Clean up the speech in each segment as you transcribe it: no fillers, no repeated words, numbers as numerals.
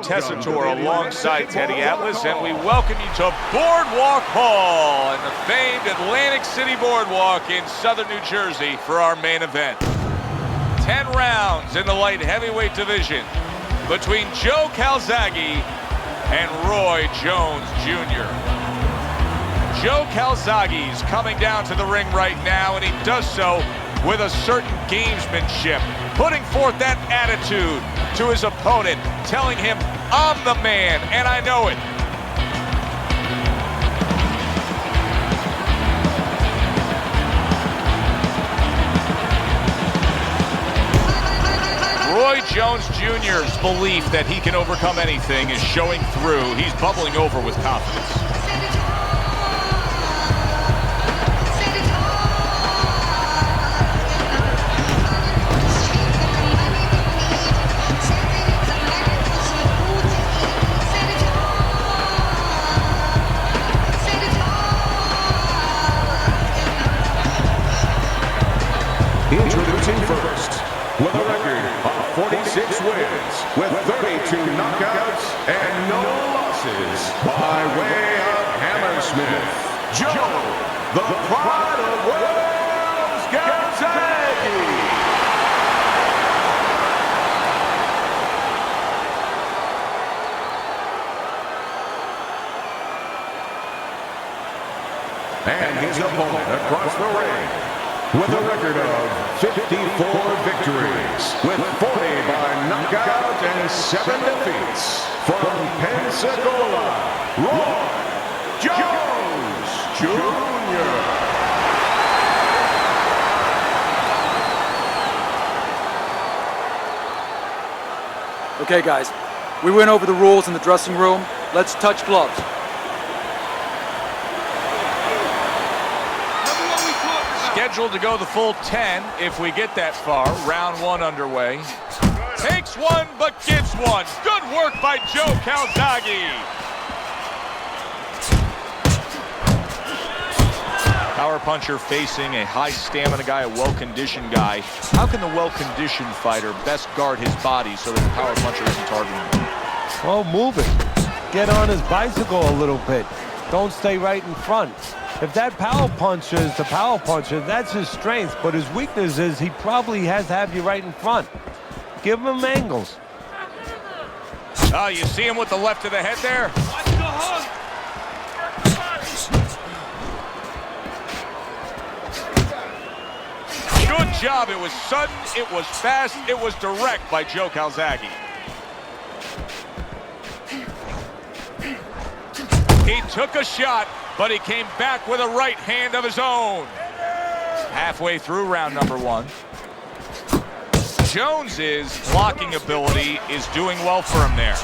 Tessitore alongside Teddy Atlas, and we welcome you to Boardwalk Hall and the famed Atlantic City Boardwalk in southern New Jersey for our main event. 10 rounds in the light heavyweight division between Joe Calzaghe and Roy Jones Jr. Joe Calzaghe is coming down to the ring right now, and he does so with a certain gamesmanship, putting forth that attitude to his opponent, telling him, I'm the man, and I know it. Roy Jones Jr.'s belief that he can overcome anything is showing through. He's bubbling over with confidence. Introducing first, with a record of 46 wins, with 32 knockouts and no losses, by way of Hammersmith, Joe, the Pride of Wales, Calzaghe. And his opponent across the ring, with a record of 54 victories, with 40 by knockout and 7 defeats, from Pensacola, Roy Jones Jr. Okay, guys, we went over the rules in the dressing room. Let's touch gloves. Scheduled to go the full 10 if we get that far. Round one underway. Takes one, but gives one. Good work by Joe Calzaghe. Power puncher facing a high stamina guy, a well-conditioned guy. How can the well-conditioned fighter best guard his body so that the power puncher isn't targeting him? Well, move it. Get on his bicycle a little bit. Don't stay right in front. If that power puncher is the power puncher, that's his strength, but his weakness is he probably has to have you right in front. Give him angles. Oh, you see him with the left of the head there? Good job. It was sudden, it was fast, it was direct by Joe Calzaghe. He took a shot, but he came back with a right hand of his own. Halfway through round number one. Jones's blocking ability is doing well for him there.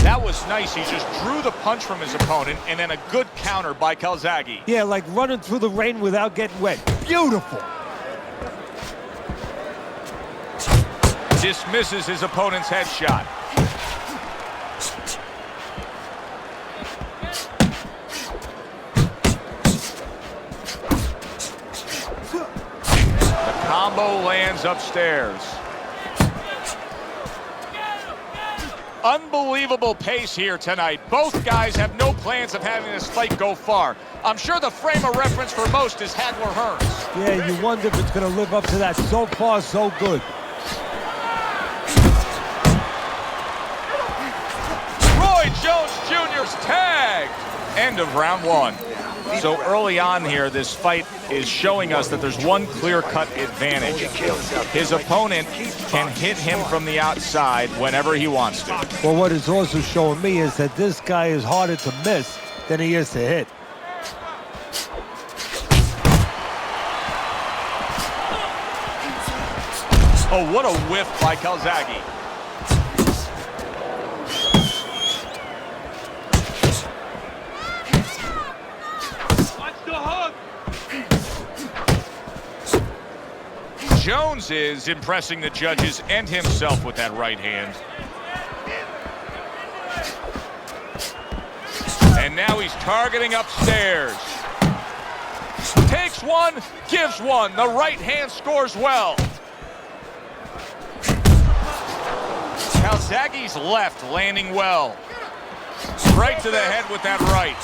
That was nice. He just drew the punch from his opponent, and then a good counter by Calzaghe. Yeah, like running through the rain without getting wet. Beautiful. Dismisses his opponent's headshot. The combo lands upstairs. Unbelievable pace here tonight. Both guys have no plans of having this fight go far. I'm sure the frame of reference for most is Hagler Hearns. Yeah, you wonder if it's going to live up to that. So far, so good. Jones Jr.'s tagged. End of round one. So early on here, this fight is showing us that there's one clear-cut advantage. His opponent can hit him from the outside whenever he wants to. Well, what it's also showing me is that this guy is harder to miss than he is to hit. Oh, what a whiff by Calzaghe. Jones is impressing the judges and himself with that right hand. And now he's targeting upstairs. Takes Takes one, gives one. The right hand scores well. Calzaghe's left landing well. Right to the head with that right.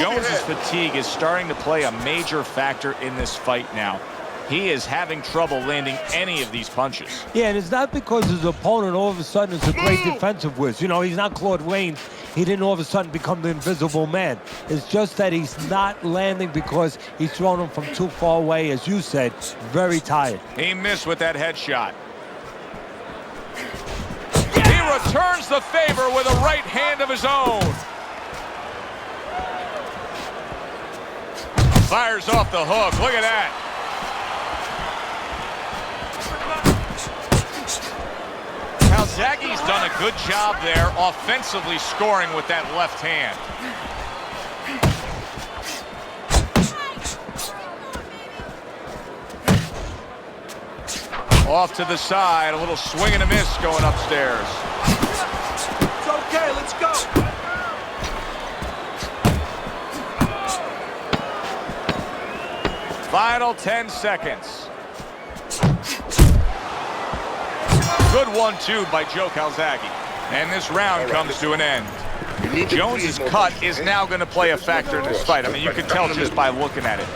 Jones's fatigue is starting to play a major factor in this fight now. He is having trouble landing any of these punches. Yeah, and it's not because his opponent all of a sudden is a great defensive whiz. You know, he's not Claude Rains. He didn't all of a sudden become the invisible man. It's just that he's not landing because he's throwing him from too far away, as you said, very tired. He missed with that headshot. He returns the favor with a right hand of his own. Fires off the hook. Look at that. Calzaghe's done a good job there offensively scoring with that left hand. Off to the side, a little swing and a miss going upstairs. It's okay, let's go. Final 10 seconds. Good 1-2 by Joe Calzaghe. And this round comes to an end. Jones's cut is now going to play a factor in this fight. I mean, you can tell just by looking at it.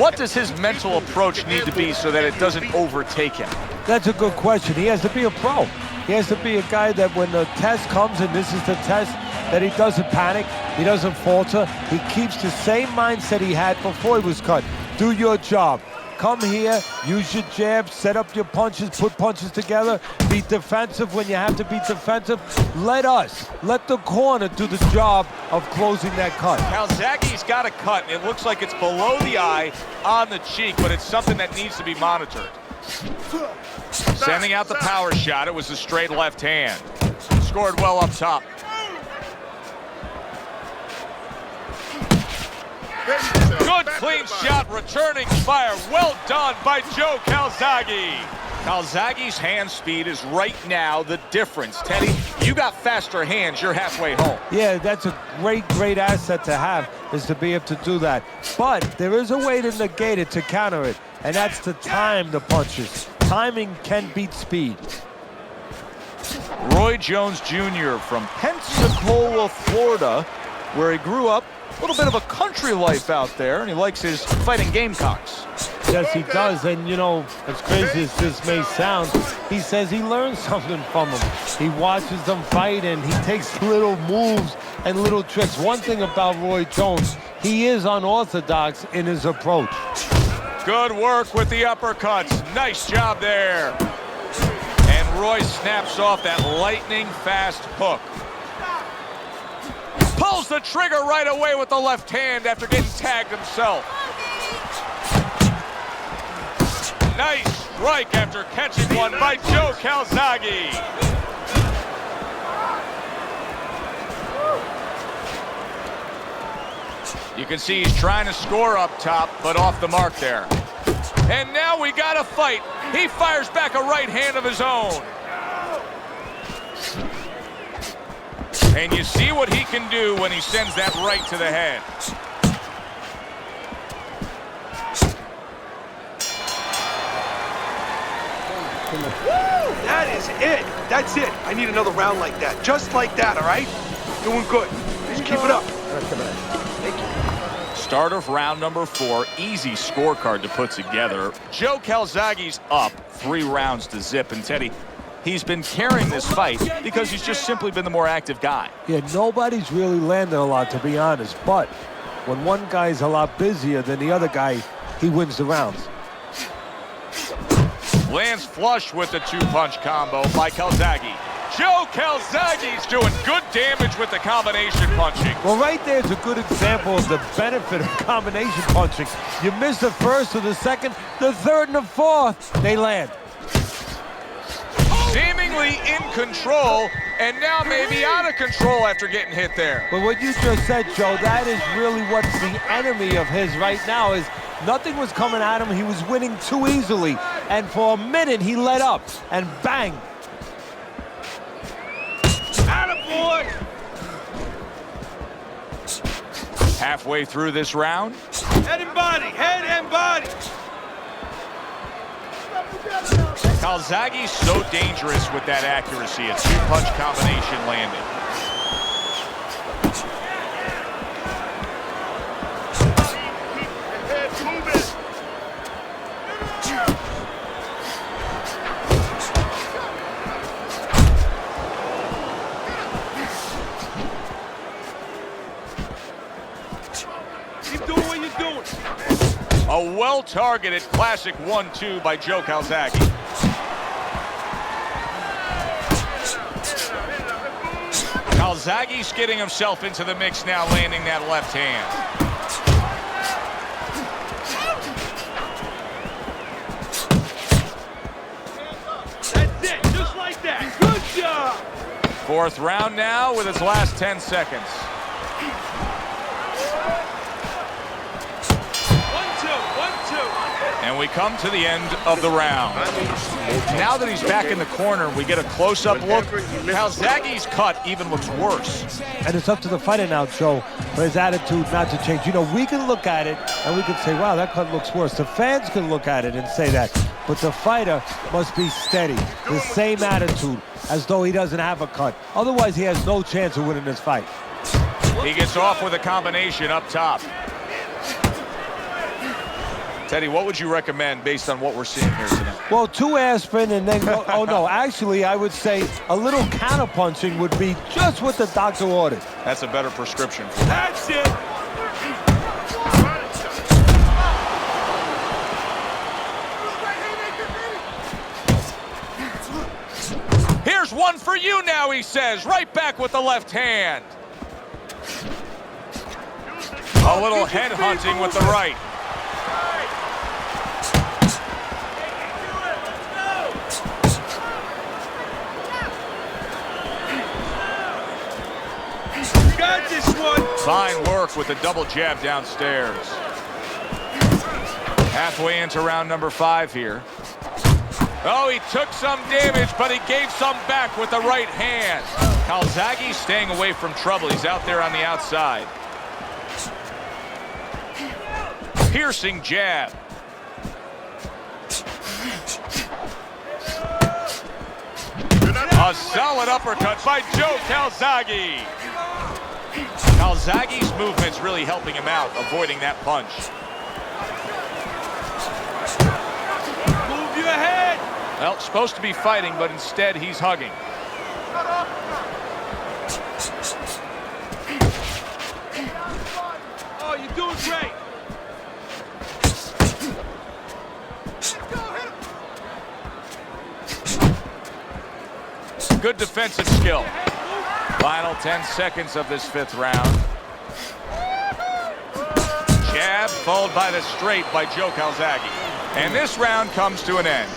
What does his mental approach need to be so that it doesn't overtake him? That's a good question. He has to be a pro. He has to be a guy that when the test comes, and this is the test, that he doesn't panic, he doesn't falter. He keeps the same mindset he had before he was cut. Do your job. Come here, use your jabs, set up your punches, put punches together, be defensive when you have to be defensive. Let the corner do the job of closing that cut. Calzaghe's got a cut, and it looks like it's below the eye, on the cheek, but it's something that needs to be monitored. Sending out the power shot, it was a straight left hand. Scored well up top. Good clean shot, returning fire. Well done by Joe Calzaghe. Calzaghe's hand speed is right now the difference. Teddy, you got faster hands, you're halfway home. Yeah, that's a great asset to have, is to be able to do that. But there is a way to negate it, to counter it, and that's to time the punches. Timing can beat speed. Roy Jones Jr. from Pensacola, Florida, where he grew up. A little bit of a country life out there, and he likes his fighting Gamecocks. Yes, he does, and you know, as crazy as this may sound, he says he learns something from them. He watches them fight, and he takes little moves and little tricks. One thing about Roy Jones, he is unorthodox in his approach. Good work with the uppercuts. Nice job there. And Roy snaps off that lightning-fast hook. Pulls the trigger right away with the left hand after getting tagged himself. Nice strike after catching one by Joe Calzaghe. You can see he's trying to score up top, but off the mark there. And now we got a fight. He fires back a right hand of his own. And you see what he can do when he sends that right to the head. That is it. That's it. I need another round like that. Just like that, all right? Doing good. Just keep it up. Thank you. Start of round number 4. Easy scorecard to put together. Joe Calzaghe's up 3 rounds to zip. And Teddy, he's been carrying this fight because he's just simply been the more active guy. Yeah, nobody's really landed a lot, to be honest. But when one guy's a lot busier than the other guy, he wins the rounds. Lands flush with the 2-punch combo by Calzaghe. Joe Calzaghe's doing good damage with the combination punching. Well, right there's a good example of the benefit of combination punching. You miss the first or the second, the third and the fourth, they land. Seemingly in control, and now maybe out of control after getting hit there. But what you just said, Joe, that is really what's the enemy of his right now, is nothing was coming at him. He was winning too easily. And for a minute, he let up, and bang. Attaboy! Halfway through this round. Head and body, head and body. Calzaghe's so dangerous with that accuracy. A two-punch combination landed. Keep doing what you're doing. A well-targeted classic 1-2 by Joe Calzaghe. Calzaghe's getting himself into the mix now, landing that left hand. That's it, just like that. Good job. Fourth round now with his last 10 seconds. 1-2, 1-2. And we come to the end of the round. Now that he's back in the corner, we get a close-up look. Calzaghe's cut even looks worse. And it's up to the fighter now, Joe, for his attitude not to change. You know, we can look at it and we can say, wow, that cut looks worse. The fans can look at it and say that. But the fighter must be steady, the same attitude, as though he doesn't have a cut. Otherwise, he has no chance of winning this fight. He gets off with a combination up top. Teddy, what would you recommend based on what we're seeing here tonight? Well, 2 aspirin and then go, oh no, actually I would say a little counterpunching would be just what the doctor ordered. That's a better prescription. That's it. Here's one for you now, he says. Right back with the left hand. A little head hunting with the right. Got this one. Fine work with the double jab downstairs. Halfway into round number 5 here. Oh, he took some damage, but he gave some back with the right hand. Calzaghe staying away from trouble. He's out there on the outside. Piercing jab. A solid uppercut by Joe Calzaghe. Calzaghe's movement's really helping him out, avoiding that punch. Move your head. Well, supposed to be fighting, but instead he's hugging. Oh, you're doing great. Good defensive skill. Final 10 seconds of this 5th round. Jab followed by the straight by Joe Calzaghe. And this round comes to an end.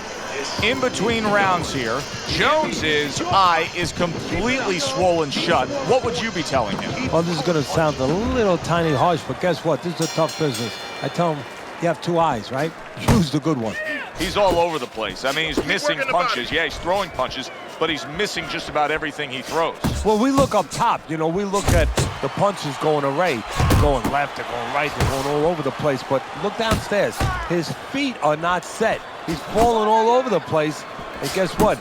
In between rounds here, Jones's eye is completely swollen shut. What would you be telling him? Well, this is going to sound a little tiny harsh, but guess what? This is a tough business. I tell him, you have 2 eyes, right? Use the good one. He's all over the place. I mean, he's missing punches. Yeah, he's throwing punches, but he's missing just about everything he throws. Well, we look up top. You know, we look at the punches going array. Going left, they're going right, they're going all over the place. But look downstairs. His feet are not set. He's falling all over the place. And guess what?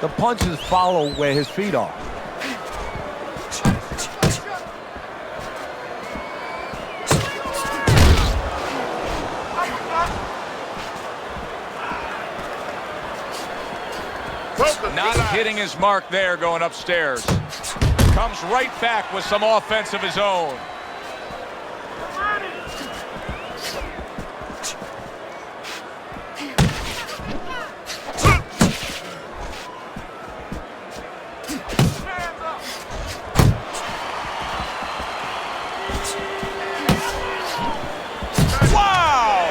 The punches follow where his feet are. Not hitting his mark there going upstairs. Comes right back with some offense of his own. Wow!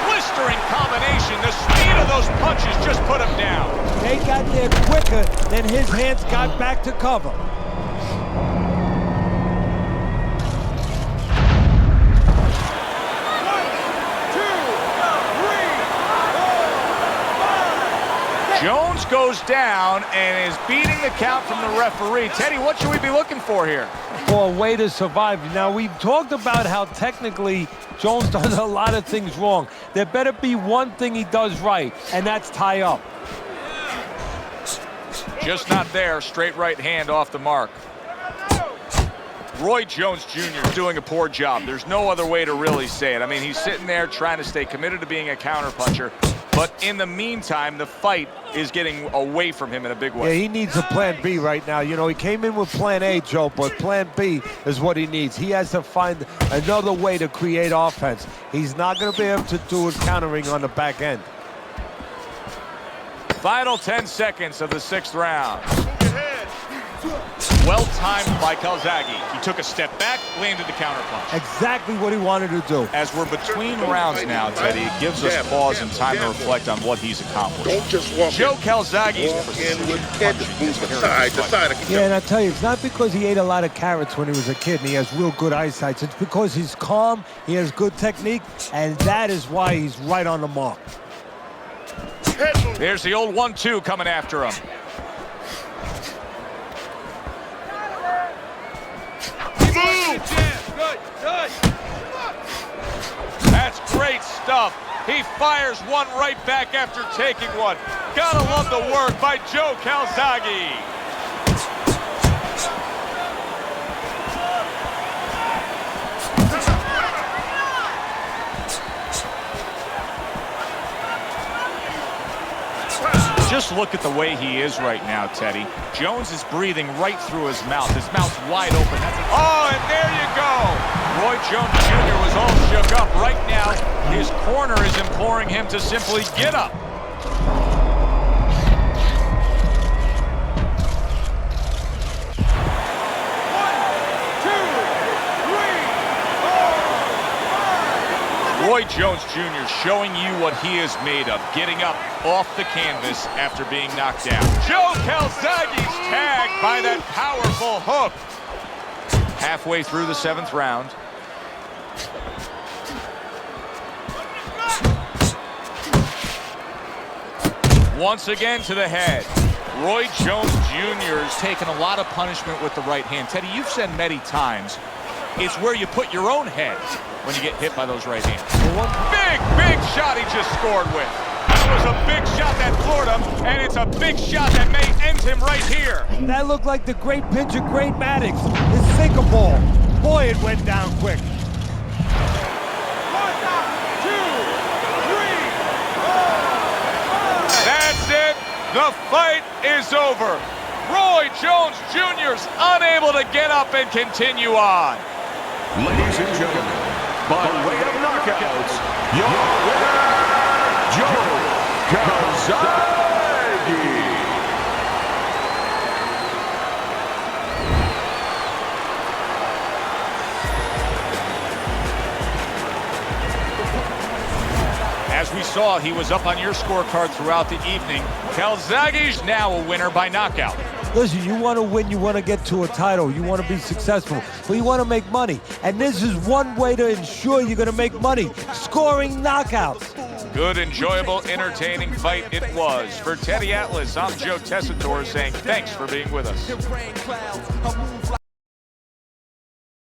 Blistering combination. The speed of those punches just put him down. They got there quicker than his hands got back to cover. Jones goes down and is beating the count from the referee. Teddy, what should we be looking for here? For a way to survive. Now, we've talked about how technically Jones does a lot of things wrong. There better be one thing he does right, and that's tie up. Just not there. Straight right hand off the mark. Roy Jones Jr. is doing a poor job. There's no other way to really say it. I mean, he's sitting there trying to stay committed to being a counterpuncher, but in the meantime, the fight is getting away from him in a big way. Yeah, he needs a plan B right now. You know, he came in with plan A, Joe, but plan B is what he needs. He has to find another way to create offense. He's not going to be able to do it countering on the back end. Final 10 seconds of the 6th round. Well timed by Calzaghe. He took a step back, landed the counterpunch. Exactly what he wanted to do. As we're between rounds now, Teddy, it gives us pause and time to reflect on what he's accomplished. Don't just walk Joe Calzaghe's in with head move side to side. Yeah, and I tell you, it's not because he ate a lot of carrots when he was a kid and he has real good eyesight. It's because he's calm, he has good technique, and that is why he's right on the mark. There's the old 1-2 coming after him. That's great stuff. He fires one right back after taking one. Gotta love the work by Joe Calzaghe. Just look at the way he is right now, Teddy. Jones is breathing right through his mouth. His mouth's wide open. Oh, and there you go. Roy Jones Jr. was all shook up. Right now, his corner is imploring him to simply get up. Roy Jones Jr. showing you what he is made of, getting up off the canvas after being knocked down. Joe Calzaghe's tagged by that powerful hook. Halfway through the 7th round. Once again to the head. Roy Jones Jr. has taken a lot of punishment with the right hand. Teddy, you've said many times, it's where you put your own head when you get hit by those right hands. Big shot he just scored with. That was a big shot that floored him, and it's a big shot that may end him right here. That looked like the great pitcher, Great Maddox. His sinker ball. Boy, it went down quick. 1, 2, 3, 4, 5. That's it. The fight is over. Roy Jones Jr.'s unable to get up and continue on. Ladies and gentlemen, by way of knockouts, your winner, Joe Calzaghe. As we saw, he was up on your scorecard throughout the evening. Calzaghe's now a winner by knockout. Listen, you want to win, you want to get to a title, you want to be successful, but you want to make money. And this is one way to ensure you're going to make money, scoring knockouts. Good, enjoyable, entertaining fight it was. For Teddy Atlas, I'm Joe Tessitore saying thanks for being with us.